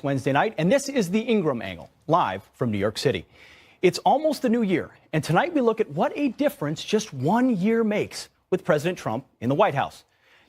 Wednesday night, and this is the Ingraham Angle, live from New York City. It's almost the new year, and tonight we look at what a difference just 1 year makes with President Trump in the White House.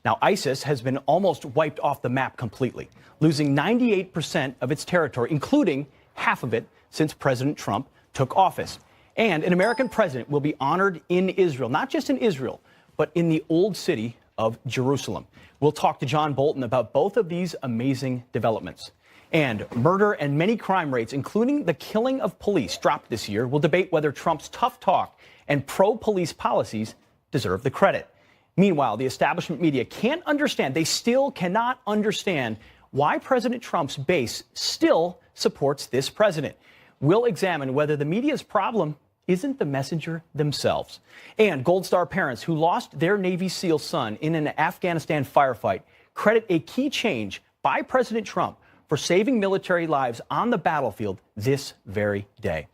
Now, ISIS has been almost wiped off the map completely, losing 98% of its territory, including half of it since President Trump took office. And an American president will be honored in Israel, not just in Israel, but in the old city of Jerusalem. We'll talk to John Bolton about both of these amazing developments. And murder and many crime rates, including the killing of police, dropped this year. We'll debate whether Trump's tough talk and pro-police policies deserve the credit. Meanwhile, the establishment media can't understand, they still cannot understand why President Trump's base still supports this president. We'll examine whether the media's problem isn't the messenger themselves. And Gold Star parents who lost their Navy SEAL son in an Afghanistan firefight credit a key change by President Trump for saving military lives on the battlefield this very day.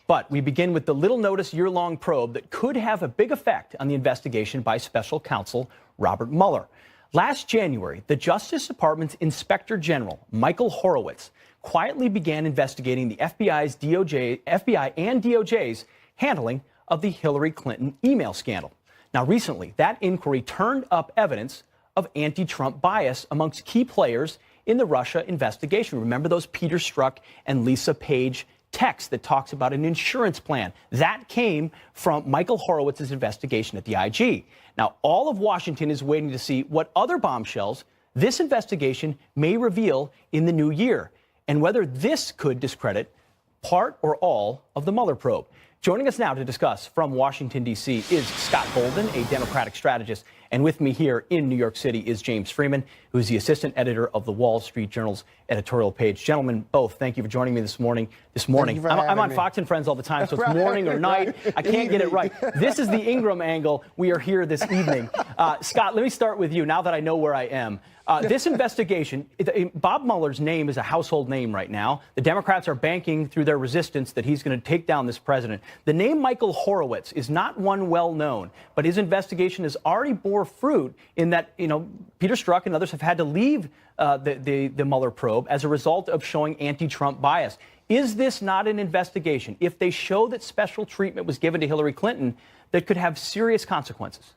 But we begin with the little notice year-long probe that could have a big effect on the investigation by special counsel Robert Mueller. Last January, the Justice Department's Inspector General, Michael Horowitz, quietly began investigating the FBI and DOJ's handling of the Hillary Clinton email scandal. Now, recently, that inquiry turned up evidence of anti-Trump bias amongst key players in the Russia investigation. Remember those Peter Strzok and Lisa Page texts that talks about an insurance plan? That came from Michael Horowitz's investigation at the IG. Now, all of Washington is waiting to see what other bombshells this investigation may reveal in the new year, and whether this could discredit part or all of the Mueller probe. Joining us now to discuss from Washington, D.C. is Scott Bolden, a Democratic strategist. And with me here in New York City is James Freeman, who is the assistant editor of the Wall Street Journal's editorial page. Gentlemen, both, thank you for joining me this morning. I'm on Fox and Friends all the time, so it's morning or night. I can't get it right. This is the Ingraham Angle. We are here this evening. Scott, let me start with you now that I know where I am. This investigation, Bob Mueller's name is a household name right now. The Democrats are banking through their resistance that he's going to take down this president. The name Michael Horowitz is not one well known, but his investigation has already bore fruit in that, Peter Strzok and others have had to leave the Mueller probe as a result of showing anti-Trump bias. Is this not an investigation, if they show that special treatment was given to Hillary Clinton, that could have serious consequences?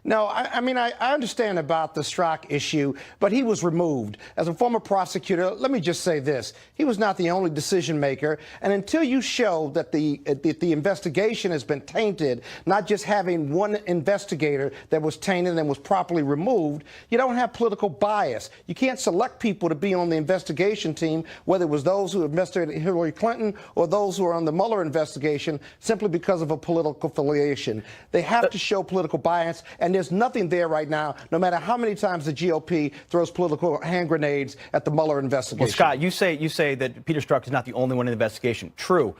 No, I understand about the Strzok issue, but he was removed. As a former prosecutor, let me just say this. He was not the only decision maker. And until you show that the investigation has been tainted, not just having one investigator that was tainted and was properly removed, you don't have political bias. You can't select people to be on the investigation team, whether it was those who investigated Hillary Clinton or those who are on the Mueller investigation, simply because of a political affiliation. They have to show political bias. And there's nothing there right now, no matter how many times the GOP throws political hand grenades at the Mueller investigation. Well, Scott, you say that Peter Strzok is not the only one in the investigation. True.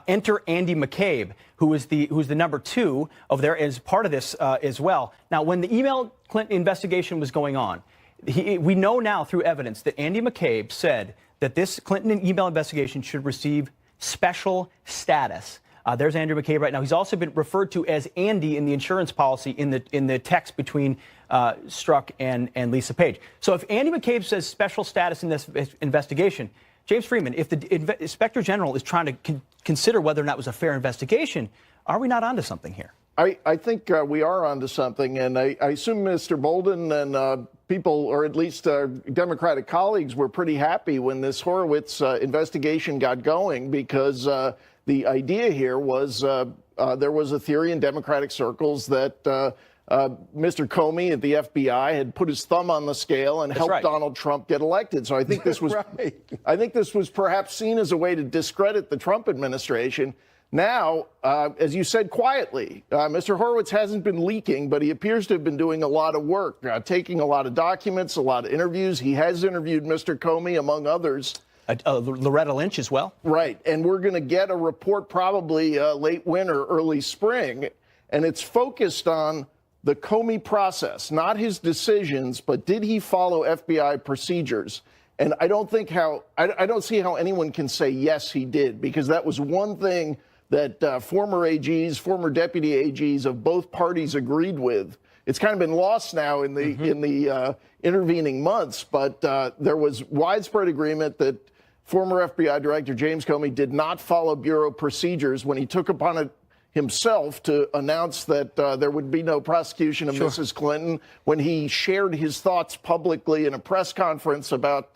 Enter Andy McCabe, who's the number two over there, as part of this as well. Now, when the email Clinton investigation was going on, we know now through evidence that Andy McCabe said that this Clinton email investigation should receive special status. There's Andrew McCabe right now. He's also been referred to as Andy in the insurance policy in the text between Strzok and Lisa Page. So if Andy McCabe says special status in this investigation, James Freeman, if the Inspector General is trying to consider whether or not it was a fair investigation, are we not onto something here? I think we are onto something, and I assume Mr. Bolden and people, or at least Democratic colleagues, were pretty happy when this Horowitz investigation got going, because the idea here was there was a theory in Democratic circles that Mr. Comey at the FBI had put his thumb on the scale and helped Donald Trump get elected. So I think this was I think this was perhaps seen as a way to discredit the Trump administration. Now, as you said quietly, Mr. Horowitz hasn't been leaking, but he appears to have been doing a lot of work, taking a lot of documents, a lot of interviews. He has interviewed Mr. Comey, among others. Loretta Lynch as well. Right. And we're going to get a report probably late winter, early spring. And it's focused on the Comey process, not his decisions, but did he follow FBI procedures? And I don't see how anyone can say, yes, he did, because that was one thing that former AGs, former deputy AGs of both parties agreed with. It's kind of been lost now in the intervening months, but there was widespread agreement that former FBI Director James Comey did not follow Bureau procedures when he took upon it himself to announce that there would be no prosecution of Mrs. Clinton, when he shared his thoughts publicly in a press conference about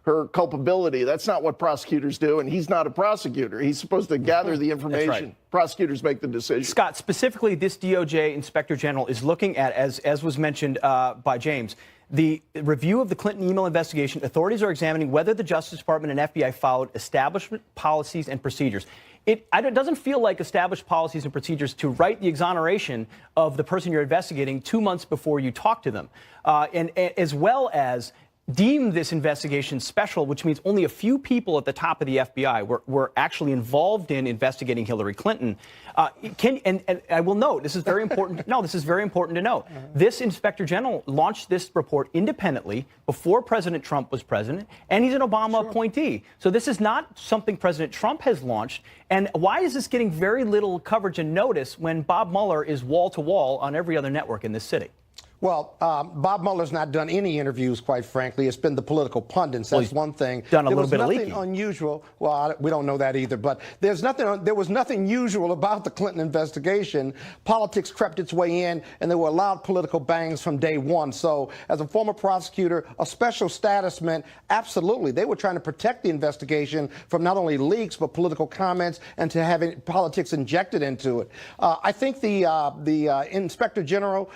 her culpability. That's not what prosecutors do, and he's not a prosecutor. He's supposed to gather the information. That's right. Prosecutors make the decision. Scott, specifically, this DOJ Inspector General is looking at, as was mentioned by James, the review of the Clinton email investigation. Authorities are examining whether the Justice Department and FBI followed establishment policies and procedures. It doesn't feel like established policies and procedures to write the exoneration of the person you're investigating 2 months before you talk to them, and as well as deem this investigation special, which means only a few people at the top of the FBI were actually involved in investigating Hillary Clinton. And I will note, this is very important. No, this is very important to note. This Inspector General launched this report independently before President Trump was president, and he's an Obama appointee. So this is not something President Trump has launched. And why is this getting very little coverage and notice when Bob Mueller is wall to wall on every other network in this city? Well, Bob Mueller's not done any interviews, quite frankly. It's been the political pundits. That's one thing. Done a little bit of leaking. There was nothing unusual. Well, we don't know that either. But there was nothing usual about the Clinton investigation. Politics crept its way in, and there were loud political bangs from day one. So, as a former prosecutor, a special status meant absolutely they were trying to protect the investigation from not only leaks but political comments and to having politics injected into it. I think the Inspector General,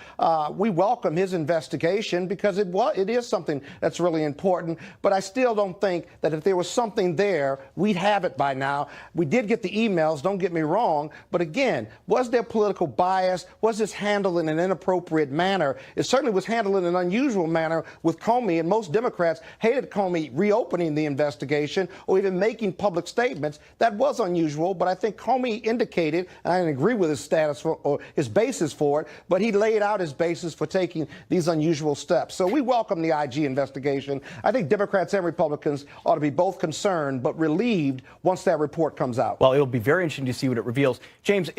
we welcome his investigation because it is something that's really important. But I still don't think that if there was something there, we'd have it by now. We did get the emails, don't get me wrong. But again, was there political bias? Was this handled in an inappropriate manner? It certainly was handled in an unusual manner with Comey, and most Democrats hated Comey reopening the investigation or even making public statements. That was unusual, but I think Comey indicated, and I didn't agree with his status or his basis for it, but he laid out his basis for taking these unusual steps. So we welcome the IG investigation. I think Democrats and Republicans ought to be both concerned but relieved once that report comes out. Well, it'll be very interesting to see what it reveals. James,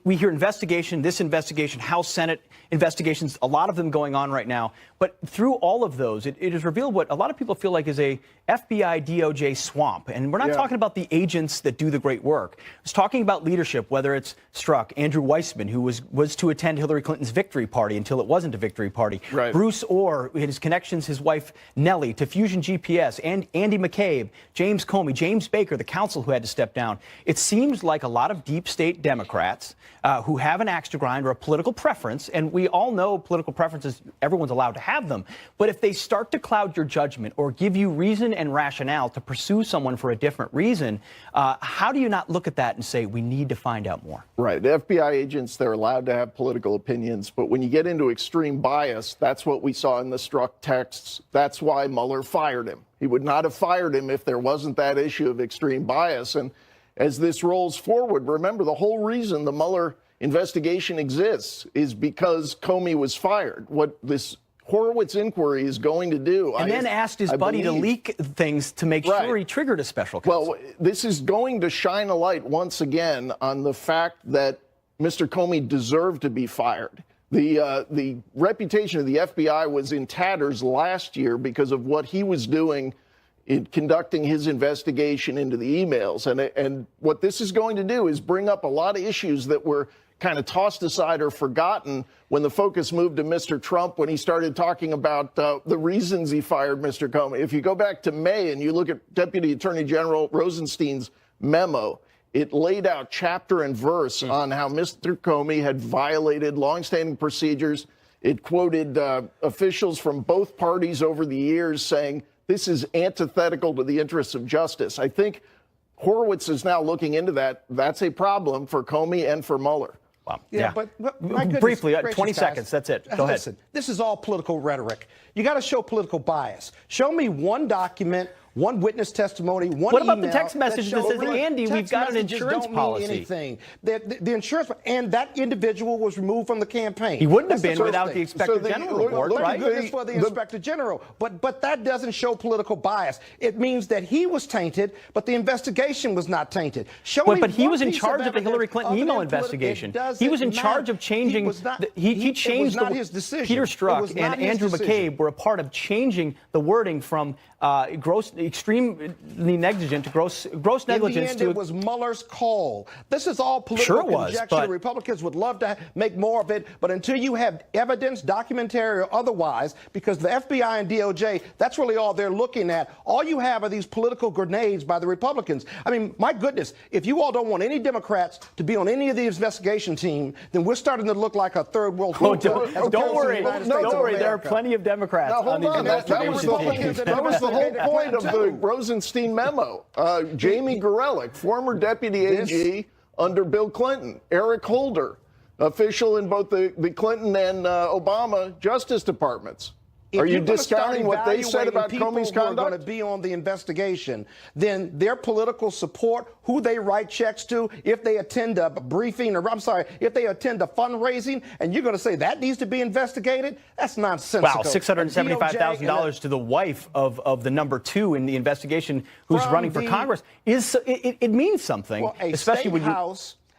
we hear investigation, this investigation, House, Senate investigations, a lot of them going on right now. But through all of those, it has revealed what a lot of people feel like is a FBI DOJ swamp. And we're not talking about the agents that do the great work. It's talking about leadership, whether it's Strzok, Andrew Weissman, who was to attend Hillary Clinton's victory party until it wasn't a victory party. Right. Bruce Orr, his connections, his wife Nellie, to Fusion GPS, and Andy McCabe, James Comey, James Baker, the counsel who had to step down. It seems like a lot of deep state Democrats who have an axe to grind or a political preference, and we all know political preferences, everyone's allowed to have them, but if they start to cloud your judgment or give you reason and rationale to pursue someone for a different reason, how do you not look at that and say, we need to find out more? Right. The FBI agents, they're allowed to have political opinions, but when you get into extreme bias, that's what we saw in the Strzok texts. That's why Mueller fired him. He would not have fired him if there wasn't that issue of extreme bias. And as this rolls forward, remember, the whole reason the Mueller investigation exists is because Comey was fired. What this Horowitz inquiry is going to do. And then asked his buddy to leak things to make sure he triggered a special counsel. Well, this is going to shine a light once again on the fact that Mr. Comey deserved to be fired. The reputation of the FBI was in tatters last year because of what he was doing in conducting his investigation into the emails. And what this is going to do is bring up a lot of issues that were kind of tossed aside or forgotten when the focus moved to Mr. Trump, when he started talking about the reasons he fired Mr. Comey. If you go back to May and you look at Deputy Attorney General Rosenstein's memo, it laid out chapter and verse on how Mr. Comey had violated longstanding procedures. It quoted officials from both parties over the years saying this is antithetical to the interests of justice. I think Horowitz is now looking into that. That's a problem for Comey and for Mueller. Wow. Yeah, but my goodness, briefly, gracious 20 seconds. guys, That's it. Go ahead. Listen, this is all political rhetoric. You got to show political bias. Show me one document, one witness testimony, one What about the email text message that says, Andy, we've got an insurance policy? Anything. The insurance, and that individual was removed from the campaign. He wouldn't have been without the Inspector General report, right? Goodness for the Inspector General. But that doesn't show political bias. It means that he was tainted, but the investigation was not tainted. But he was in charge of the Hillary Clinton email investigation. He was in charge of changing. He changed not his decision. Peter Strzok and Andrew McCabe were a part of changing the wording from gross. extremely negligent to gross negligence. In the end, it was Mueller's call. This is all political conjecture. But the Republicans would love to make more of it, but until you have evidence, documentary or otherwise, because the FBI and DOJ, that's really all they're looking at. All you have are these political grenades by the Republicans. I mean, my goodness, if you all don't want any Democrats to be on any of the investigation team, then we're starting to look like a third world junta. Don't worry. There are plenty of Democrats on the investigation team. That was the whole point of the Rosenstein memo. Jamie Gorelick, former deputy AG under Bill Clinton. Eric Holder, official in both the Clinton and Obama Justice Departments. Are you discounting what they said about Comey's conduct? People who are going to be on the investigation, then their political support, who they write checks to, if they attend a briefing, or I'm sorry, if they attend a fundraising, and you're going to say that needs to be investigated? That's nonsensical. Wow, $675,000 to the wife of the number 2 in the investigation who's running for Congress. It means something, well, especially when you...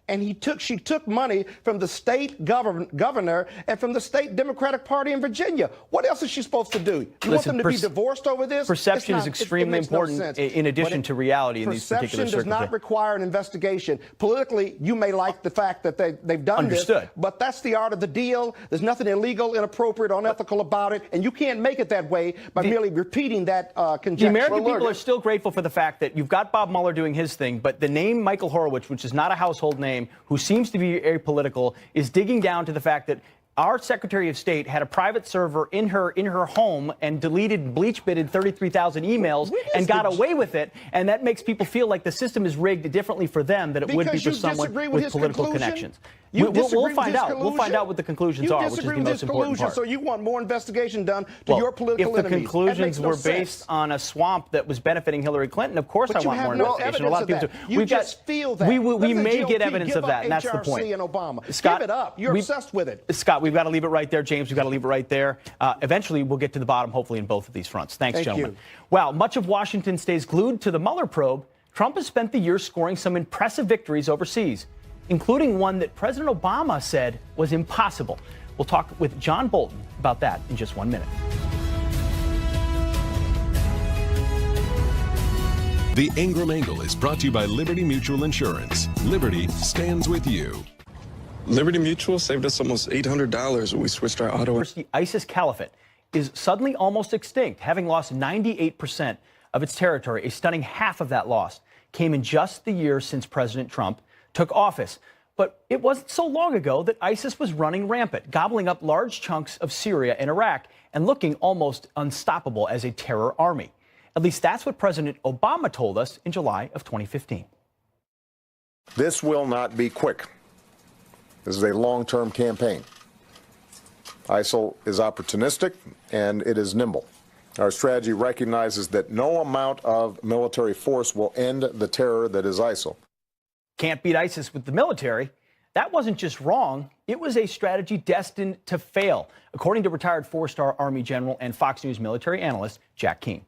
And she took money from the state governor and from the state Democratic Party in Virginia. What else is she supposed to do? You want them to be divorced over this? Perception is extremely important in addition to reality in these particular circumstances. Perception does not require an investigation. Politically, you may like the fact that they've done this, but that's the art of the deal. There's nothing illegal, inappropriate, unethical about it, and you can't make it that way by merely repeating that conjecture. The American people are still grateful for the fact that you've got Bob Mueller doing his thing, but the name Michael Horowitz, which is not a household name, who seems to be apolitical, is digging down to the fact that our Secretary of State had a private server in her home and deleted, bleach-bitted 33,000 emails and got away with it. And that makes people feel like the system is rigged differently for them than it would be for someone with political connections. We'll find out. We'll find out what the conclusions are, which is the most important part. So you want more investigation done to your political enemies. If the conclusions were based on a swamp that was benefiting Hillary Clinton, of course I want more investigation. A lot of people do. You just feel that. We may get evidence of that, and that's the point. HRC and Obama. Scott, give it up. You're obsessed with it. Scott, we've got to leave it right there. James, we've got to leave it right there. Eventually, we'll get to the bottom, hopefully, in both of these fronts. Thanks, gentlemen. While much of Washington stays glued to the Mueller probe, Trump has spent the year scoring some impressive victories overseas, including one that President Obama said was impossible. We'll talk with John Bolton about that in just 1 minute. The Ingraham Angle is brought to you by Liberty Mutual Insurance. Liberty stands with you. Liberty Mutual saved us almost $800 when we switched our auto. The ISIS caliphate is suddenly almost extinct, having lost 98% of its territory. A stunning half of that loss came in just the year since President Trump took office. But it wasn't so long ago that ISIS was running rampant, gobbling up large chunks of Syria and Iraq and looking almost unstoppable as a terror army. At least that's what President Obama told us in July of 2015. This will not be quick. This is a long-term campaign. ISIL is opportunistic and it is nimble. Our strategy recognizes that no amount of military force will end the terror that is ISIL. Can't beat ISIS with the military. That wasn't just wrong. It was a strategy destined to fail, according to retired four-star Army general and Fox News military analyst Jack Keane.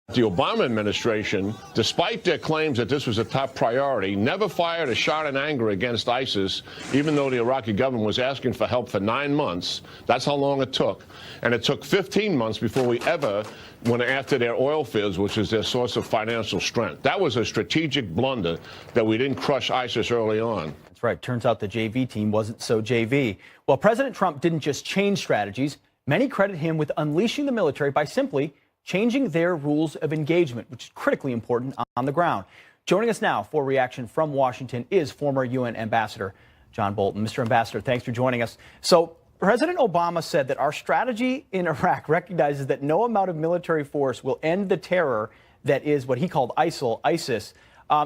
The Obama administration, despite their claims that this was a top priority, never fired a shot in anger against ISIS, even though the Iraqi government was asking for help for 9 months. That's how long it took. And it took 15 months before we ever went after their oil fields, which is their source of financial strength. That was a strategic blunder that we didn't crush ISIS early on. That's right. Turns out the JV team wasn't so JV. Well, President Trump didn't just change strategies. Many credit him with unleashing the military by simply changing their rules of engagement, which is critically important on the ground. Joining us now for reaction from Washington is former UN Ambassador John Bolton. Mr. Ambassador, thanks for joining us. So President Obama said that our strategy in Iraq recognizes that no amount of military force will end the terror that is what he called ISIS.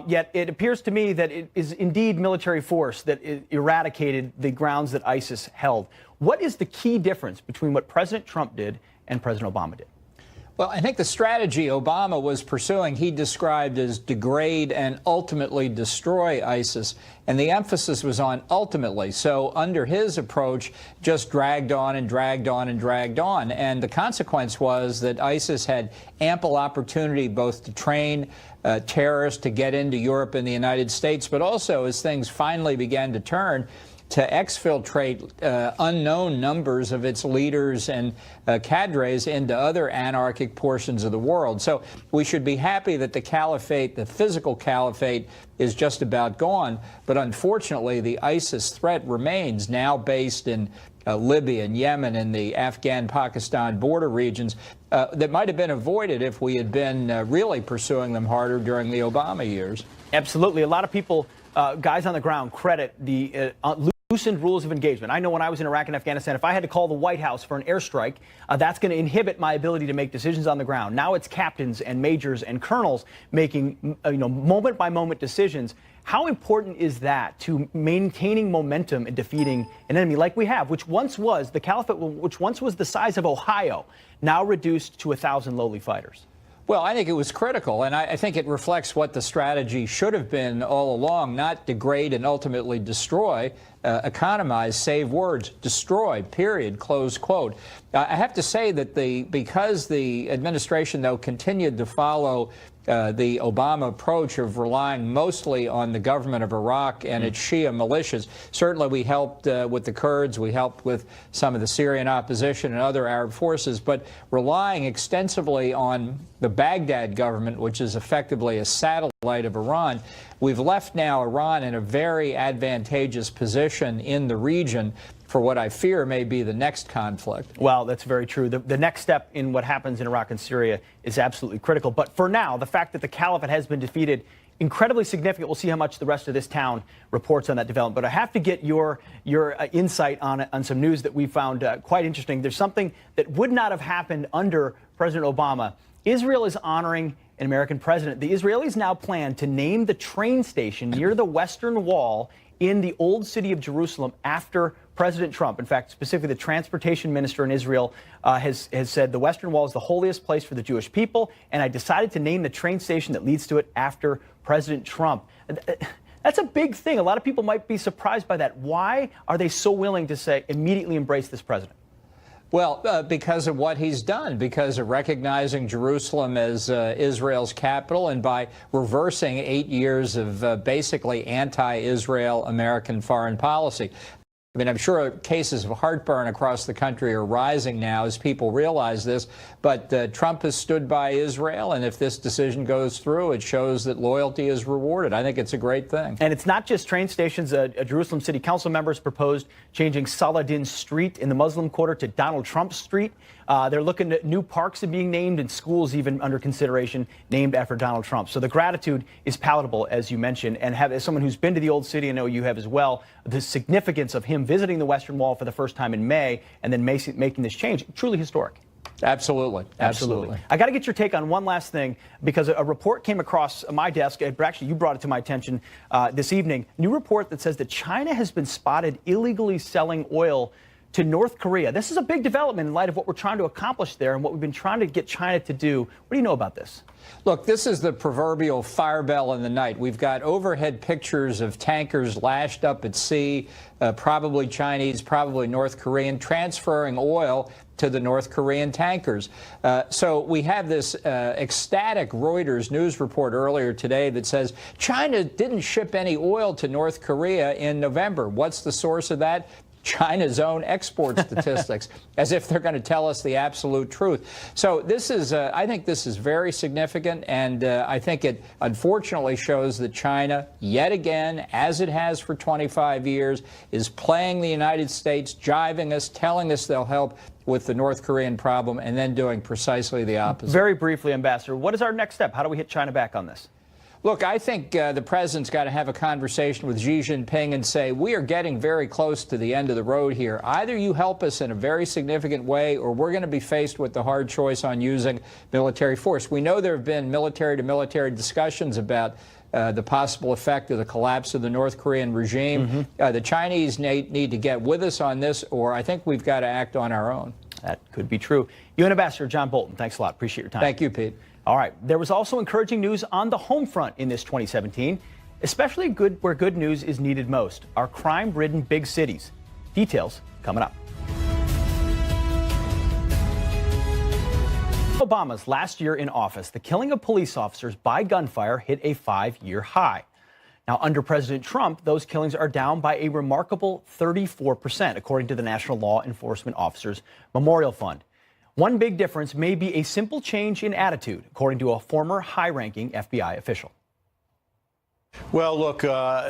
Yet it appears to me that it is indeed military force that eradicated the grounds that ISIS held. What is the key difference between what President Trump did and President Obama did? Well, I think the strategy Obama was pursuing, he described as degrade and ultimately destroy ISIS. And the emphasis was on ultimately. So under his approach, just dragged on and dragged on and dragged on. And the consequence was that ISIS had ample opportunity both to train terrorists to get into Europe and the United States, but also as things finally began to turn, to exfiltrate unknown numbers of its leaders and cadres into other anarchic portions of the world. So we should be happy that the caliphate, the physical caliphate, is just about gone. But unfortunately, the ISIS threat remains, now based in Libya and Yemen and the Afghan-Pakistan border regions, that might have been avoided if we had been really pursuing them harder during the Obama years. Absolutely. A lot of people, guys on the ground, credit the loosened rules of engagement. I know when I was in Iraq and Afghanistan, if I had to call the White House for an airstrike, that's going to inhibit my ability to make decisions on the ground. Now it's captains and majors and colonels making moment-by-moment decisions. How important is that to maintaining momentum and defeating an enemy like we have, which once was the caliphate, which once was the size of Ohio, now reduced to 1,000 lowly fighters? Well, I think it was critical, and I think it reflects what the strategy should have been all along: not degrade and ultimately destroy, economize, save words, destroy, period, close quote. I have to say that because the administration, though, continued to follow the Obama approach of relying mostly on the government of Iraq and its Shia militias. Certainly we helped with the Kurds, we helped with some of the Syrian opposition and other Arab forces, but relying extensively on the Baghdad government, which is effectively a satellite of Iran, we've left now Iran in a very advantageous position in the region for what I fear may be the next conflict. Well, that's very true. The next step in what happens in Iraq and Syria is absolutely critical. But for now, the fact that the caliphate has been defeated, incredibly significant. We'll see how much the rest of this town reports on that development. But I have to get your insight on some news that we found quite interesting. There's something that would not have happened under President Obama. Israel is honoring an American president. The Israelis now plan to name the train station near the Western Wall in the old city of Jerusalem after President Trump. In fact, specifically the transportation minister in Israel has said the Western Wall is the holiest place for the Jewish people, and I decided to name the train station that leads to it after President Trump. That's a big thing. A lot of people might be surprised by that. Why are they so willing to say immediately embrace this president? Well, because of what he's done, because of recognizing Jerusalem as Israel's capital, and by reversing 8 years of basically anti-Israel American foreign policy. I mean, I'm sure cases of heartburn across the country are rising now as people realize this, but Trump has stood by Israel, and if this decision goes through, it shows that loyalty is rewarded. I think it's a great thing. And it's not just train stations. Jerusalem City Council members proposed changing Saladin Street in the Muslim Quarter to Donald Trump Street. They're looking at new parks are being named and schools even under consideration named after Donald Trump. So the gratitude is palatable, as you mentioned, and as someone who's been to the old city, I know you have as well, the significance of him visiting the Western Wall for the first time in May and then making this change, truly historic. Absolutely. Absolutely. I got to get your take on one last thing, because a report came across my desk. Actually, you brought it to my attention this evening. New report that says that China has been spotted illegally selling oil to North Korea. This is a big development in light of what we're trying to accomplish there and what we've been trying to get China to do. What do you know about this? Look, this is the proverbial fire bell in the night. We've got overhead pictures of tankers lashed up at sea, probably Chinese, probably North Korean, transferring oil to the North Korean tankers. So we have this ecstatic Reuters news report earlier today that says China didn't ship any oil to North Korea in November. What's the source of that? China's own export statistics, as if they're going to tell us the absolute truth. So this is, I think this is very significant, and I think it unfortunately shows that China, yet again, as it has for 25 years, is playing the United States, jiving us, telling us they'll help with the North Korean problem, and then doing precisely the opposite. Very briefly, Ambassador, what is our next step? How do we hit China back on this? Look, I think the president's got to have a conversation with Xi Jinping and say, we are getting very close to the end of the road here. Either you help us in a very significant way, or we're going to be faced with the hard choice on using military force. We know there have been military-to-military discussions about the possible effect of the collapse of the North Korean regime. The Chinese need to get with us on this, or I think we've got to act on our own. That could be true. UN Ambassador John Bolton, thanks a lot. Appreciate your time. Thank you, Pete. All right. There was also encouraging news on the home front in this 2017, especially where good news is needed most, our crime-ridden big cities. Details coming up. Obama's last year in office, the killing of police officers by gunfire hit a 5-year high. Now, under President Trump, those killings are down by a remarkable 34%, according to the National Law Enforcement Officers Memorial Fund. One big difference may be a simple change in attitude, according to a former high-ranking FBI official. Well, look,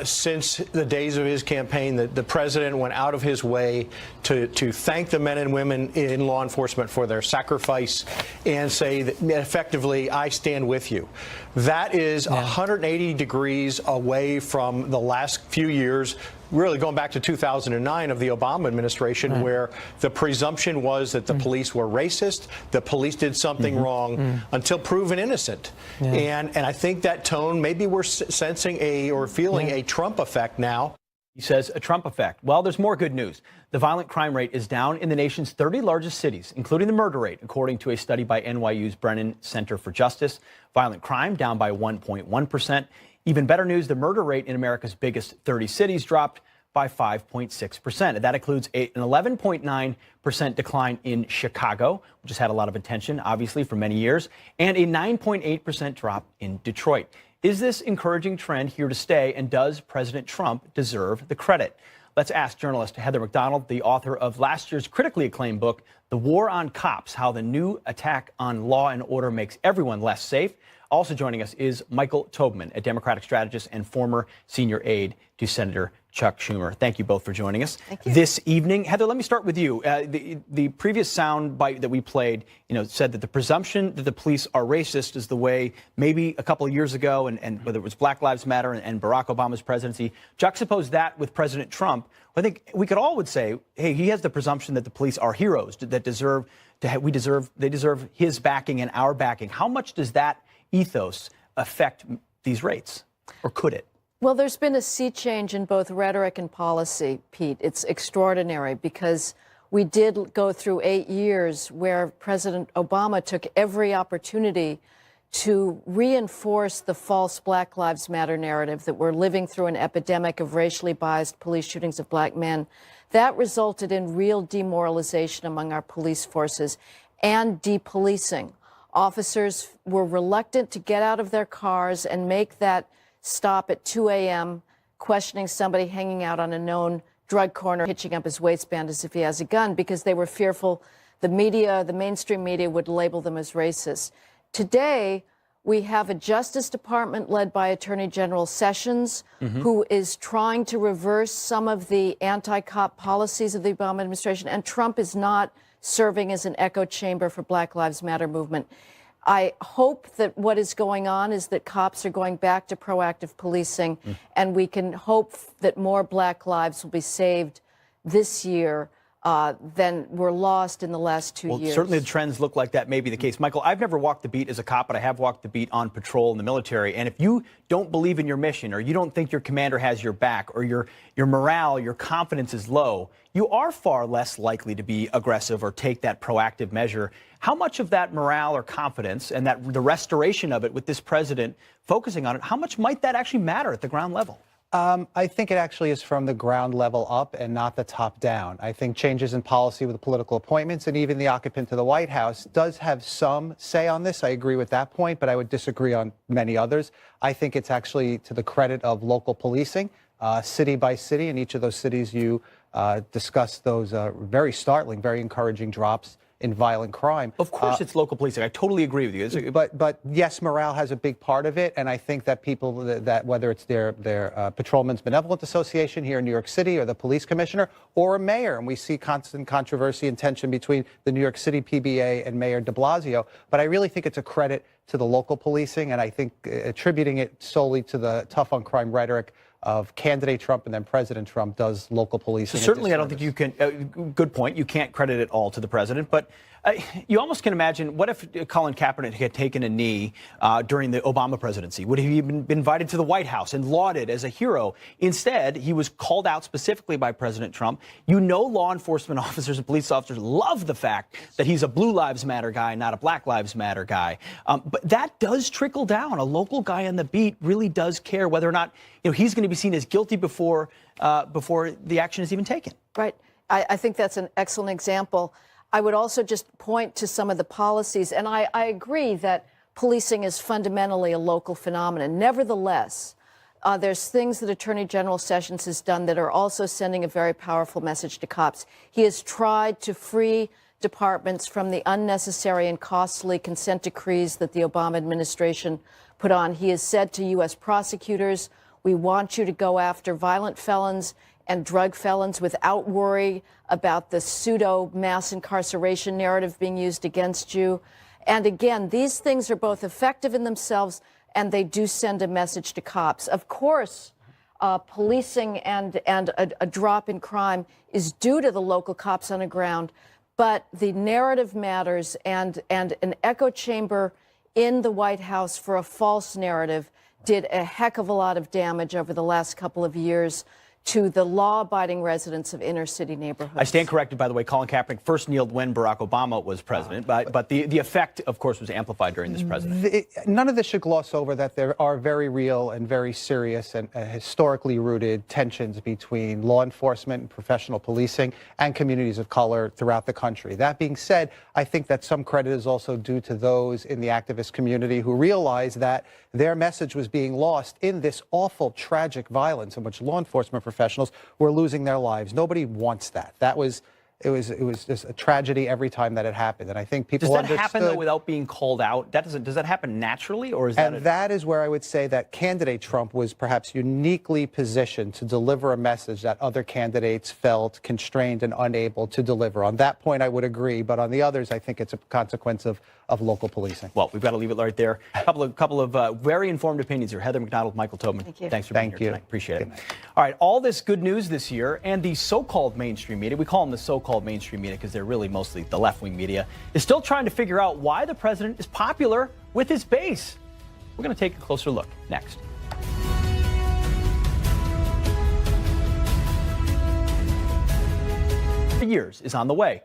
since the days of his campaign, the president went out of his way to thank the men and women in law enforcement for their sacrifice and say that effectively, I stand with you. That is 180 degrees away from the last few years, really going back to 2009 of the Obama administration, where the presumption was that the police were racist, the police did something wrong until proven innocent. And I think that tone, maybe we're sensing or feeling a Trump effect now. He says a Trump effect. Well, there's more good news. The violent crime rate is down in the nation's 30 largest cities, including the murder rate, according to a study by NYU's Brennan Center for Justice. Violent crime down by 1.1%. Even better news, the murder rate in America's biggest 30 cities dropped by 5.6%. And that includes an 11.9% decline in Chicago, which has had a lot of attention, obviously, for many years, and a 9.8% drop in Detroit. Is this encouraging trend here to stay, and does President Trump deserve the credit? Let's ask journalist Heather McDonald, the author of last year's critically acclaimed book, The War on Cops, How the New Attack on Law and Order Makes Everyone Less Safe. Also joining us is Michael Tobman, a Democratic strategist and former senior aide to Senator Chuck Schumer. Thank you both for joining us this evening. Heather, let me start with you. The previous sound bite that we played, said that the presumption that the police are racist is the way maybe a couple of years ago, and whether it was Black Lives Matter and Barack Obama's presidency, juxtapose that with President Trump. I think we could all would say, hey, he has the presumption that the police are heroes that deserve to have, they deserve his backing and our backing. How much does that ethos affect these rates, or could it? Well, there's been a sea change in both rhetoric and policy, Pete. It's extraordinary because we did go through 8 years where President Obama took every opportunity to reinforce the false Black Lives Matter narrative that we're living through an epidemic of racially biased police shootings of black men. That resulted in real demoralization among our police forces and depolicing. Officers were reluctant to get out of their cars and make that stop at 2 a.m., questioning somebody hanging out on a known drug corner, hitching up his waistband as if he has a gun, because they were fearful the media, the mainstream media, would label them as racist. Today, we have a Justice Department led by Attorney General Sessions, who is trying to reverse some of the anti-cop policies of the Obama administration, and Trump is not serving as an echo chamber for Black Lives Matter movement. I hope that what is going on is that cops are going back to proactive policing, and we can hope that more black lives will be saved this year than were lost in the last 2 years. Well, certainly the trends look like that may be the case. Michael, I've never walked the beat as a cop, but I have walked the beat on patrol in the military. And if you don't believe in your mission, or you don't think your commander has your back, or your morale, your confidence is low, you are far less likely to be aggressive or take that proactive measure. How much of that morale or confidence and the restoration of it with this president focusing on it, how much might that actually matter at the ground level? I think it actually is from the ground level up and not the top down. I think changes in policy with political appointments and even the occupant of the White House does have some say on this. I agree with that point, but I would disagree on many others. I think it's actually to the credit of local policing, city by city. In each of those cities, you discussed those very startling, very encouraging drops in violent crime. Of course, it's local policing. I totally agree with you. But yes, morale has a big part of it, and I think that people that whether it's their Patrolmen's Benevolent Association here in New York City, or the police commissioner, or a mayor, and we see constant controversy and tension between the New York City PBA and Mayor de Blasio. But I really think it's a credit to the local policing, and I think attributing it solely to the tough on crime rhetoric of candidate Trump and then President Trump does local policing. So certainly, I don't think you can. Good point. You can't credit it all to the president, but you almost can imagine, what if Colin Kaepernick had taken a knee during the Obama presidency? Would he have been invited to the White House and lauded as a hero? Instead, he was called out specifically by President Trump. Law enforcement officers and police officers love the fact that he's a Blue Lives Matter guy, not a Black Lives Matter guy. But that does trickle down. A local guy on the beat really does care whether or not he's going to be seen as guilty before the action is even taken. Right. I think that's an excellent example. I would also just point to some of the policies, and I agree that policing is fundamentally a local phenomenon. Nevertheless, There's things that Attorney General Sessions has done that are also sending a very powerful message to cops. He has tried to free departments from the unnecessary and costly consent decrees that the Obama administration put on. He has said to U.S. prosecutors, we want you to go after violent felons and drug felons without worry about the pseudo mass incarceration narrative being used against you. And again, these things are both effective in themselves and they do send a message to cops. Of course, policing and a drop in crime is due to the local cops on the ground, but the narrative matters, and an echo chamber in the White House for a false narrative did a heck of a lot of damage over the last couple of years to the law-abiding residents of inner-city neighborhoods. I stand corrected, by the way. Colin Kaepernick first kneeled when Barack Obama was president, but the effect, of course, was amplified during this presidency. None of this should gloss over that there are very real and very serious and historically rooted tensions between law enforcement and professional policing and communities of color throughout the country. That being said, I think that some credit is also due to those in the activist community who realized that their message was being lost in this awful, tragic violence in which law enforcement professionals were losing their lives. Nobody wants that. It was just a tragedy every time that it happened, and I think people understood. Does that happen though without being called out? Does that happen naturally, or is that? And that is where I would say that candidate Trump was perhaps uniquely positioned to deliver a message that other candidates felt constrained and unable to deliver. On that point, I would agree, but on the others, I think it's a consequence of local policing. Well, we've got to leave it right there. A couple of very informed opinions here. Heather McDonald, Michael Tobin. Thank you. Thanks for being Thank here you. tonight. Appreciate it. All right, all this good news this year, and the so-called mainstream media, we call them the so-called mainstream media because they're really mostly the left-wing media, is still trying to figure out why the president is popular with his base. We're going to take a closer look next. For years is on the way.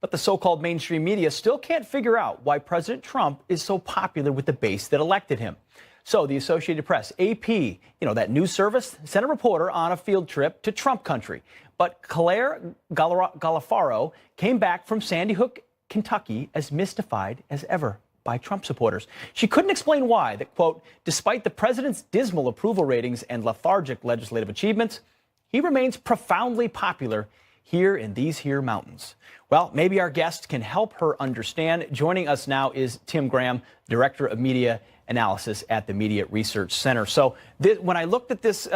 But the so-called mainstream media still can't figure out why President Trump is so popular with the base that elected him. So the Associated Press, AP, that news service, sent a reporter on a field trip to Trump country. But Claire Galafaro came back from Sandy Hook, Kentucky, as mystified as ever by Trump supporters. She couldn't explain why, that, quote, despite the president's dismal approval ratings and lethargic legislative achievements, he remains profoundly popular here in these here mountains. Well, maybe our guest can help her understand. Joining us now is Tim Graham, Director of Media Analysis at the Media Research Center. So when I looked at this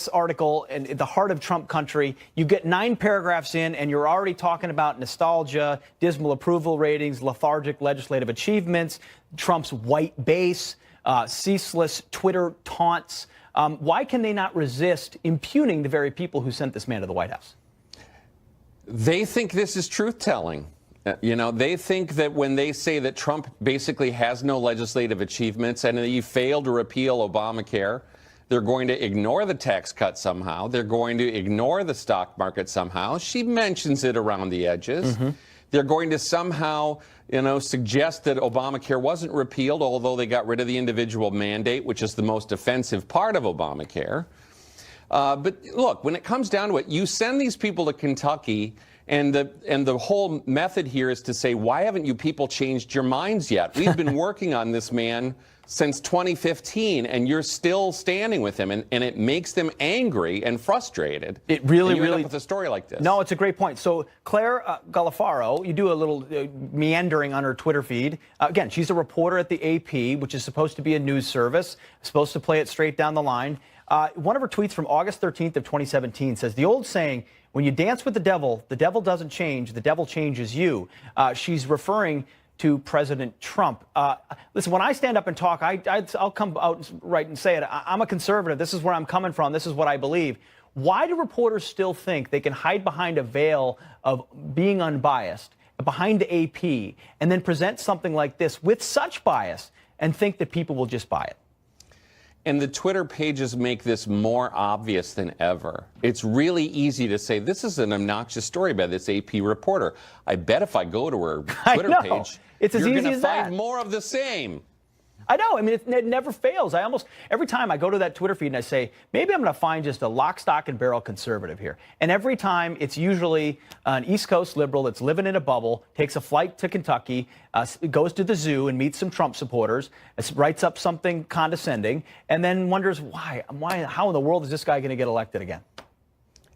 article in the heart of Trump country, you get 9 paragraphs in and you're already talking about nostalgia, dismal approval ratings, lethargic legislative achievements, Trump's white base, ceaseless Twitter taunts. Why can they not resist impugning the very people who sent this man to the White House? They think this is truth-telling. They think that when they say that Trump basically has no legislative achievements and that he failed to repeal Obamacare, they're going to ignore the tax cut somehow. They're going to ignore the stock market somehow. She mentions it around the edges. Mm-hmm. They're going to somehow, suggest that Obamacare wasn't repealed, although they got rid of the individual mandate, which is the most offensive part of Obamacare. But look, when it comes down to it, you send these people to Kentucky, and the whole method here is to say, why haven't you people changed your minds yet? We've been working on this man since 2015, and you're still standing with him, and it makes them angry and frustrated. It really, end up with a story like this. No, it's a great point. So Claire Galafaro, you do a little meandering on her Twitter feed. Again, she's a reporter at the AP, which is supposed to be a news service, supposed to play it straight down the line. One of her tweets from August 13th of 2017 says, the old saying, when you dance with the devil doesn't change, the devil changes you. She's referring to President Trump. Listen, when I stand up and talk, I'll come out right and say it. I'm a conservative. This is where I'm coming from. This is what I believe. Why do reporters still think they can hide behind a veil of being unbiased, behind the AP, and then present something like this with such bias and think that people will just buy it? And the Twitter pages make this more obvious than ever. It's really easy to say, this is an obnoxious story by this AP reporter. I bet if I go to her Twitter page, it's as you're easy going to as find that. more of the same. I know. I mean, it never fails. Every time I go to that Twitter feed and I say, maybe I'm going to find just a lock, stock, and barrel conservative here. And every time it's usually an East Coast liberal that's living in a bubble, takes a flight to Kentucky, goes to the zoo and meets some Trump supporters, writes up something condescending, and then wonders how in the world is this guy going to get elected again?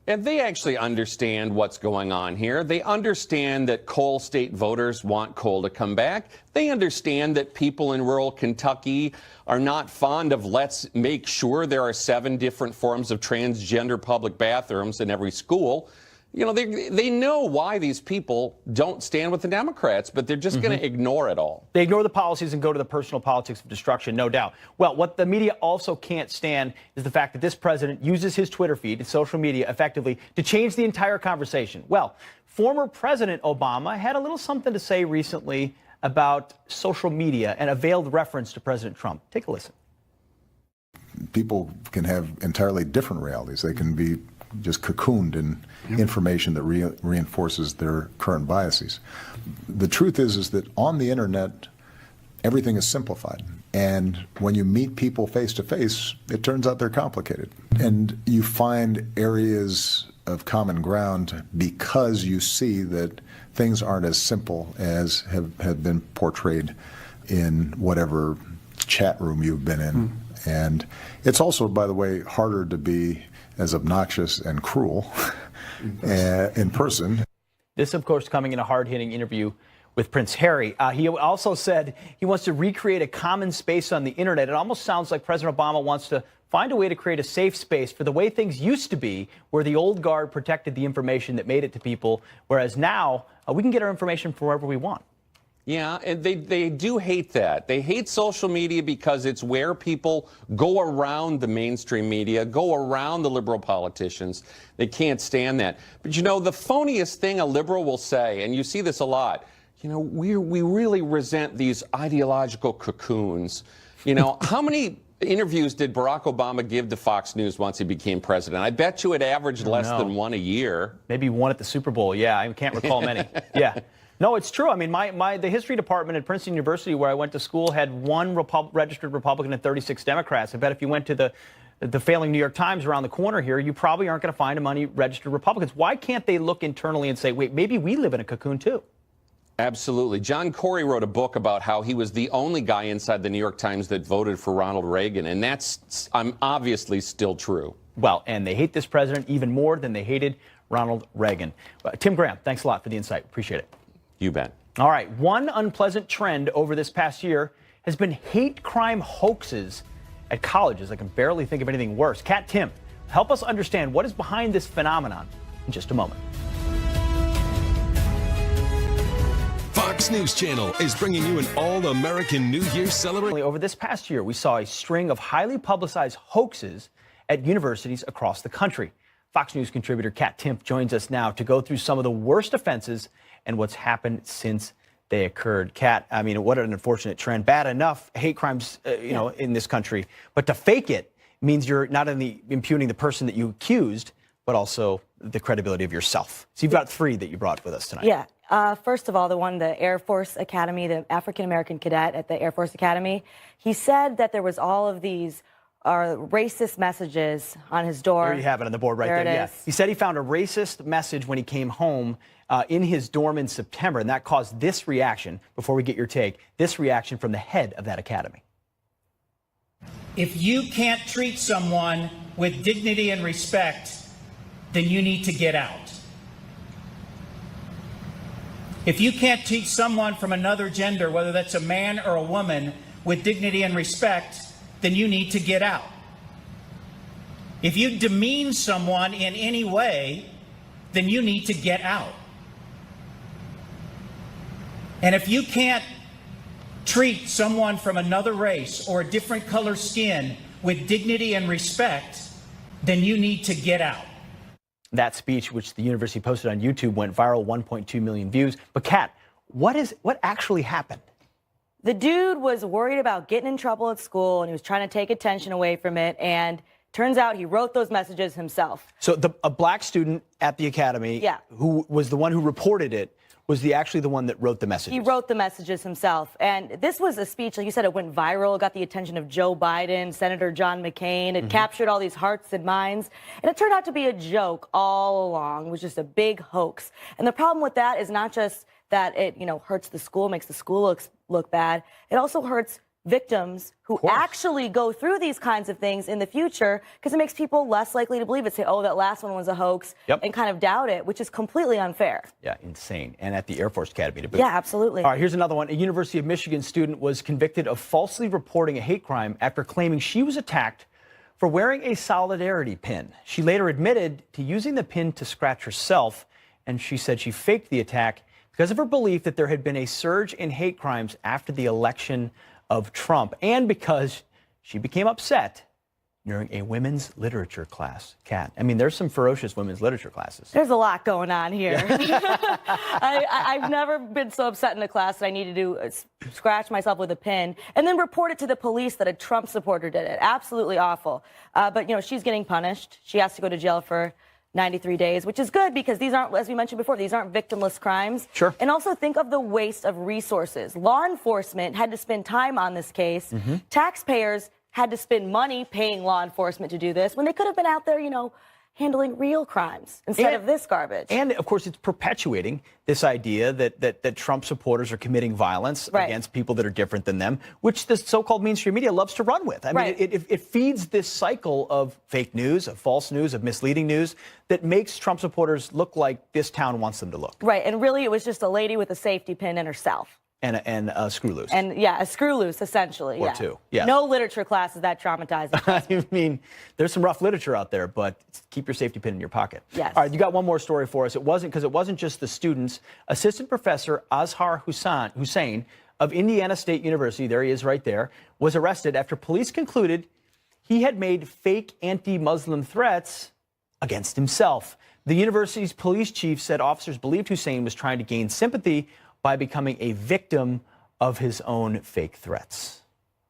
And they actually understand what's going on here. They understand that coal state voters want coal to come back. They understand that people in rural Kentucky are not fond of let's make sure there are 7 different forms of transgender public bathrooms in every school. You know, they know why these people don't stand with the Democrats, but they're just going to ignore it all. They ignore the policies and go to the personal politics of destruction, no doubt. Well, what the media also can't stand is the fact that this president uses his Twitter feed and social media effectively to change the entire conversation. Well, former President Obama had a little something to say recently about social media and a veiled reference to President Trump. Take a listen. People can have entirely different realities. They can be just cocooned in information that reinforces their current biases. The truth is that on the internet, everything is simplified. And when you meet people face to face, it turns out they're complicated. And you find areas of common ground because you see that things aren't as simple as have been portrayed in whatever chat room you've been in. And it's also, by the way, harder to be as obnoxious and cruel in person. This, of course, coming in a hard-hitting interview with Prince Harry. He also said he wants to recreate a common space on the internet. It almost sounds like President Obama wants to find a way to create a safe space for the way things used to be, where the old guard protected the information that made it to people, whereas now we can get our information from wherever we want. Yeah, and they do hate that. They hate social media because it's where people go around the mainstream media, go around the liberal politicians. They can't stand that. But, you know, the phoniest thing a liberal will say, and you see this a lot, you know, we really resent these ideological cocoons. You know, how many interviews did Barack Obama give to Fox News once he became president? I bet you it averaged less than 1 a year. Maybe 1 at the Super Bowl. Yeah, I can't recall many. Yeah. No, it's true. I mean, the history department at Princeton University, where I went to school, had 1 registered Republican and 36 Democrats. I bet if you went to the failing New York Times around the corner here, you probably aren't going to find many registered Republicans. Why can't they look internally and say, wait, maybe we live in a cocoon too? Absolutely. John Corey wrote a book about how he was the only guy inside the New York Times that voted for Ronald Reagan, and that's obviously still true. Well, and they hate this president even more than they hated Ronald Reagan. Tim Graham, thanks a lot for the insight. Appreciate it. You bet. All right. One unpleasant trend over this past year has been hate crime hoaxes at colleges. I can barely think of anything worse. Kat, Tim, help us understand what is behind this phenomenon in just a moment. Fox News Channel is bringing you an all-American New Year celebration. Over this past year, we saw a string of highly publicized hoaxes at universities across the country. Fox News contributor Kat Timpf joins us now to go through some of the worst offenses and what's happened since they occurred. Kat, I mean, what an unfortunate trend. Bad enough hate crimes, know, in this country, but to fake it means you're not only impugning the person that you accused, but also the credibility of yourself. So you've got 3 that you brought with us tonight. Yeah. First of all, the Air Force Academy, the African-American cadet at the Air Force Academy, he said that there was all of these racist messages on his door. There you have it on the board right there. Yeah. He said he found a racist message when he came home in his dorm in September, and that caused this reaction. Before we get your take, this reaction from the head of that academy. If you can't treat someone with dignity and respect, then you need to get out. If you can't treat someone from another gender, whether that's a man or a woman, with dignity and respect, then you need to get out. If you demean someone in any way, then you need to get out. And if you can't treat someone from another race or a different color skin with dignity and respect, then you need to get out. That speech, which the university posted on YouTube, went viral, 1.2 million views. But Kat, what actually happened? The dude was worried about getting in trouble at school, and he was trying to take attention away from it. And turns out he wrote those messages himself. So a black student at the academy, who was the one who reported it, was actually the one that wrote the messages. He wrote the messages himself. And this was a speech, like you said, it went viral, got the attention of Joe Biden, Senator John McCain. It captured all these hearts and minds. And it turned out to be a joke all along. It was just a big hoax. And the problem with that is not just that it, hurts the school, makes the school look bad. It also hurts victims who actually go through these kinds of things in the future, because it makes people less likely to believe it, say, oh, that last one was a hoax, and kind of doubt it, which is completely unfair. Yeah, insane. And at the Air Force Academy to boot. Yeah, absolutely. All right, here's another one. A University of Michigan student was convicted of falsely reporting a hate crime after claiming she was attacked for wearing a solidarity pin. She later admitted to using the pin to scratch herself, and she said she faked the attack because of her belief that there had been a surge in hate crimes after the election of Trump, and because she became upset during a women's literature class. Kat, I mean, there's some ferocious women's literature classes. There's a lot going on here. I've never been so upset in a class that I need to scratch myself with a pin and then report it to the police that a Trump supporter did it. Absolutely awful. But, she's getting punished. She has to go to jail for 93 days, which is good because these aren't, as we mentioned before, these aren't victimless crimes. Sure. And also think of the waste of resources. Law enforcement had to spend time on this case. Taxpayers had to spend money paying law enforcement to do this when they could have been out there, handling real crimes instead of this garbage. And, of course, it's perpetuating this idea that Trump supporters are committing violence against people that are different than them, which the so-called mainstream media loves to run with. I mean, it feeds this cycle of fake news, of false news, of misleading news that makes Trump supporters look like this town wants them to look. Right, and really it was just a lady with a safety pin in herself. And a screw loose. And yeah, a screw loose, essentially. Or two. Yeah. No literature class is that traumatizing. I mean, there's some rough literature out there, but keep your safety pin in your pocket. Yes. All right, you got one more story for us. It wasn't just the students. Assistant Professor Azhar Hussain of Indiana State University, there he is right there, was arrested after police concluded he had made fake anti-Muslim threats against himself. The university's police chief said officers believed Hussain was trying to gain sympathy by becoming a victim of his own fake threats.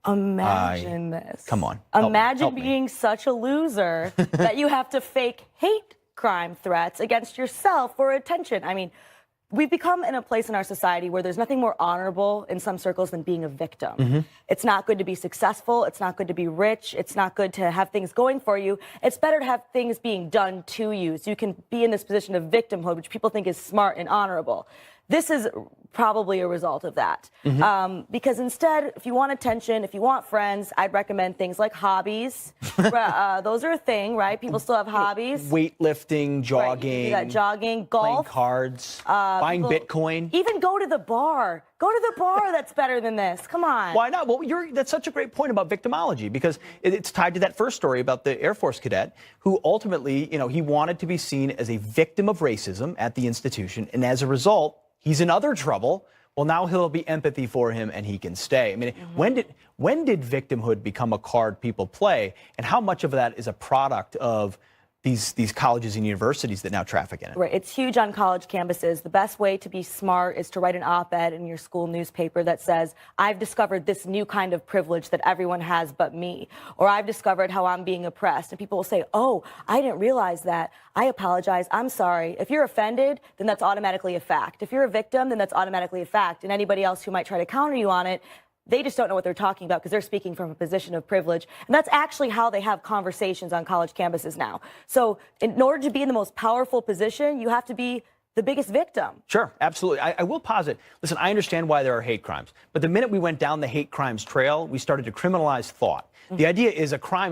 Imagine this. Come on. Imagine being such a loser that you have to fake hate crime threats against yourself for attention. I mean, we've become in a place in our society where there's nothing more honorable in some circles than being a victim. It's not good to be successful. It's not good to be rich. It's not good to have things going for you. It's better to have things being done to you so you can be in this position of victimhood, which people think is smart and honorable. This is probably a result of that. Because instead, if you want attention, if you want friends, I'd recommend things like hobbies. Those are a thing, right? People still have hobbies. Weightlifting, jogging. You got jogging, golf. Playing cards, buying Bitcoin. Even go to the bar. Go to the bar. That's better than this. Come on. Why not? Well, that's such a great point about victimology, because it's tied to that first story about the Air Force cadet who ultimately, he wanted to be seen as a victim of racism at the institution. And as a result, he's in other trouble. Well, now he'll be empathy for him and he can stay. I mean, when did victimhood become a card people play? And how much of that is a product of these colleges and universities that now traffic in it? Right. It's huge on college campuses. The best way to be smart is to write an op-ed in your school newspaper that says, I've discovered this new kind of privilege that everyone has but me. Or I've discovered how I'm being oppressed. And people will say, oh, I didn't realize that. I apologize. I'm sorry. If you're offended, then that's automatically a fact. If you're a victim, then that's automatically a fact. And anybody else who might try to counter you on it, they just don't know what they're talking about because they're speaking from a position of privilege. And that's actually how they have conversations on college campuses now. So in order to be in the most powerful position, you have to be the biggest victim. Sure, absolutely. I will posit, listen, I understand why there are hate crimes. But the minute we went down the hate crimes trail, we started to criminalize thought. The idea is a crime,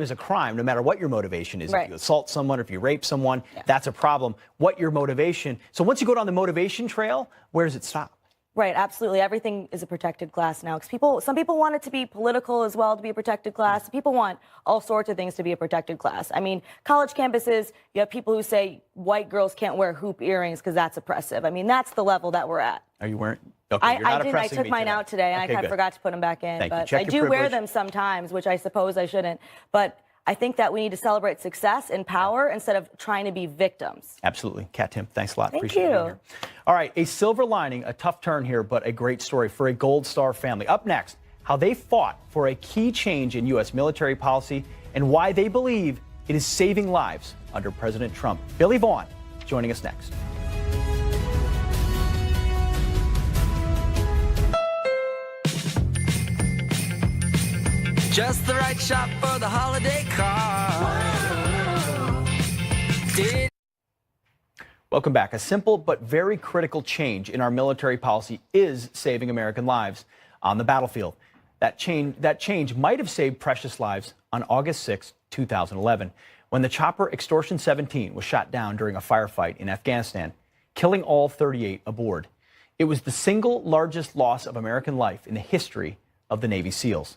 no matter what your motivation is. If you assault someone or if you rape someone, that's a problem. What your motivation. So once you go down the motivation trail, where does it stop? Right, absolutely. Everything is a protected class now. Because some people want it to be political as well, to be a protected class. People want all sorts of things to be a protected class. I mean, college campuses, you have people who say white girls can't wear hoop earrings because that's oppressive. I mean, that's the level that we're at. Are you wearing? Okay, I didn't. I took mine out today, and I kind of forgot to put them back in. But I do wear them sometimes, which I suppose I shouldn't. But I think that we need to celebrate success and power instead of trying to be victims. Absolutely. Kat, Tim, thanks a lot. Thank Appreciate you. being here. All right, a silver lining, a tough turn here, but a great story for a Gold Star family. Up next, how they fought for a key change in U.S. military policy and why they believe it is saving lives under President Trump. Billy Vaughn joining us next. Just the right shot for the holiday card. Welcome back. A simple but very critical change in our military policy is saving American lives on the battlefield. That change might have saved precious lives on August 6, 2011, when the chopper Extortion 17 was shot down during a firefight in Afghanistan, killing all 38 aboard. It was the single largest loss of American life in the history of the Navy SEALs.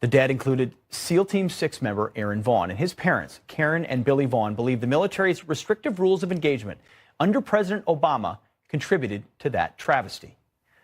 The dead included SEAL Team 6 member Aaron Vaughn, and his parents, Karen and Billy Vaughn, believe the military's restrictive rules of engagement under President Obama contributed to that travesty.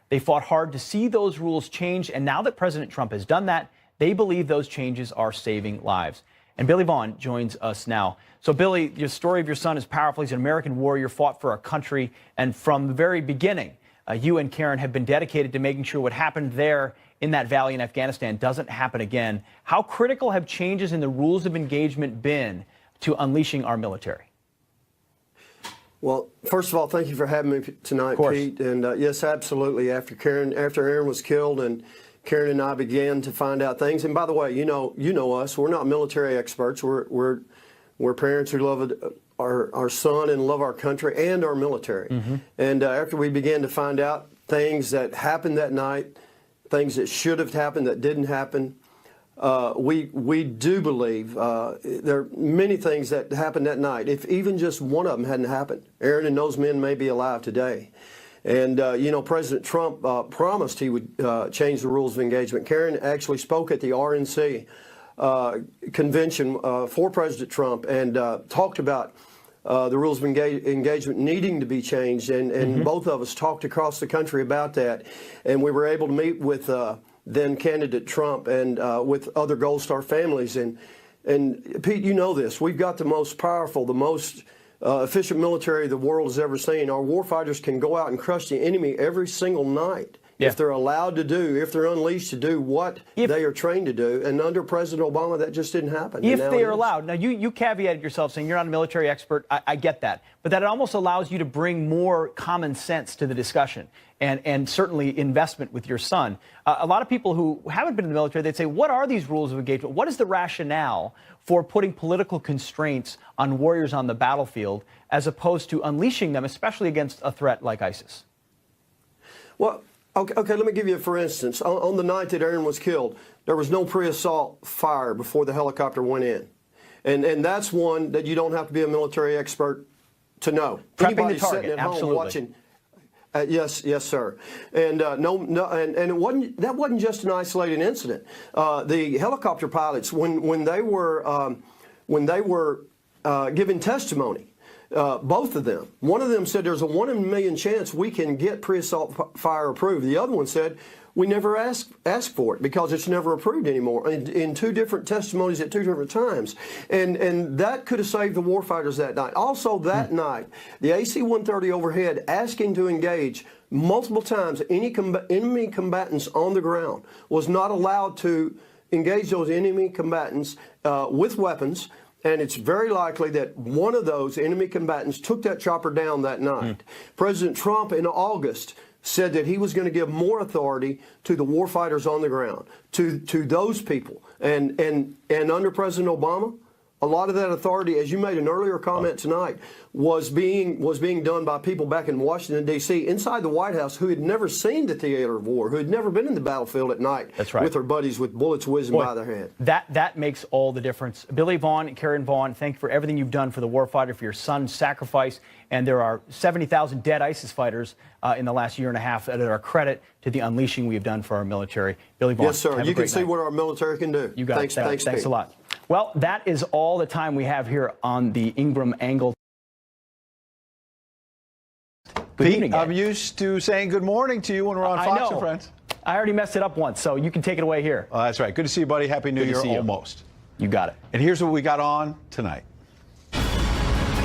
They fought hard to see those rules change, and now that President Trump has done that, they believe those changes are saving lives. And Billy Vaughn joins us now. So, Billy, your story of your son is powerful. He's an American warrior, fought for our country, and from the very beginning, you and Karen have been dedicated to making sure what happened there in that valley in Afghanistan doesn't happen again. How critical have changes in the rules of engagement been to unleashing our military? Well, first of all, thank you for having me tonight, Pete. And yes, absolutely. After Aaron was killed, and Karen and I began to find out things. And by the way, you know us. We're not military experts. We're parents who love our son and love our country and our military. Mm-hmm. And after we began to find out things that happened that night, things that should have happened that didn't happen, we do believe there are many things that happened that night. If even just one of them hadn't happened, Aaron and those men may be alive today. And, President Trump promised he would change the rules of engagement. Karen actually spoke at the RNC convention for President Trump and talked about the rules of engagement needing to be changed. And both of us talked across the country about that. And we were able to meet with then candidate Trump and with other Gold Star families. And Pete, you know this. We've got the most powerful, the most efficient military the world has ever seen. Our warfighters can go out and crush the enemy every single night. Yeah. If they're allowed to do, if they're unleashed to do what they are trained to do. And under President Obama, that just didn't happen. If they are allowed. Now, you caveated yourself saying you're not a military expert. I get that. But that it almost allows you to bring more common sense to the discussion and certainly investment with your son. A lot of people who haven't been in the military, they'd say, what are these rules of engagement? What is the rationale for putting political constraints on warriors on the battlefield as opposed to unleashing them, especially against a threat like ISIS? Well, Okay, let me give you, for instance, on the night that Aaron was killed, there was no pre-assault fire before the helicopter went in. And that's one that you don't have to be a military expert to know. Prepping the target, sitting at home watching. Yes, sir. And it wasn't just an isolated incident. The helicopter pilots, when they were giving testimony, both of them. One of them said there's a 1 in a million chance we can get pre-assault fire approved. The other one said we never ask for it because it's never approved anymore. In two different testimonies at two different times, and that could have saved the warfighters that night. Also that night, the AC-130 overhead asking to engage multiple times enemy combatants on the ground was not allowed to engage those enemy combatants with weapons. And it's very likely that one of those enemy combatants took that chopper down that night. President Trump in August said that he was going to give more authority to the warfighters on the ground, to those people. And under President Obama, a lot of that authority, as you made an earlier comment tonight, was being done by people back in Washington, D.C., inside the White House, who had never seen the theater of war, who had never been in the battlefield at night with their buddies with bullets whizzing by their head. That makes all the difference. Billy Vaughn and Karen Vaughn, thank you for everything you've done for the warfighter, for your son's sacrifice. And there are 70,000 dead ISIS fighters in the last year and a half that are a credit to the unleashing we have done for our military. Billy Vaughn, yes, sir. You can see what our military can do. You got it. Thanks a lot. Well, that is all the time we have here on the Ingraham Angle. Pete, I'm used to saying good morning to you when we're on Fox and Friends. I already messed it up once, so you can take it away here. Oh, that's right. Good to see you, buddy. Happy New Year, almost. You got it. And here's what we got on tonight.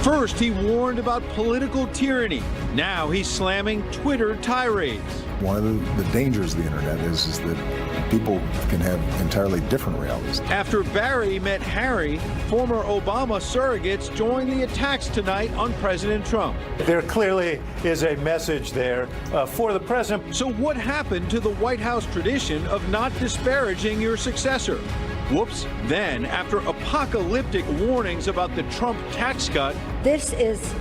First, he warned about political tyranny. Now he's slamming Twitter tirades. One of the dangers of the internet is that people can have entirely different realities. After Barry met Harry, former Obama surrogates joined the attacks tonight on President Trump. There clearly is a message there for the president. So what happened to the White House tradition of not disparaging your successor? Whoops. Then, after apocalyptic warnings about the Trump tax cut, this is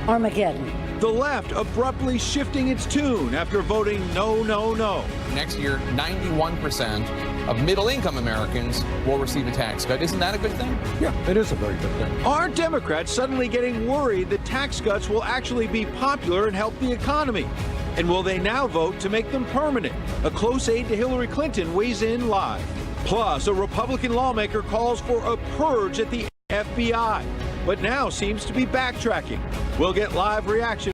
Armageddon. The left abruptly shifting its tune after voting no, no, no. Next year, 91% of middle-income Americans will receive a tax cut. Isn't that a good thing? Yeah, it is a very good thing. Are Democrats suddenly getting worried that tax cuts will actually be popular and help the economy? And will they now vote to make them permanent? A close aide to Hillary Clinton weighs in live. Plus, a Republican lawmaker calls for a purge at the FBI, but now seems to be backtracking. We'll get live reaction.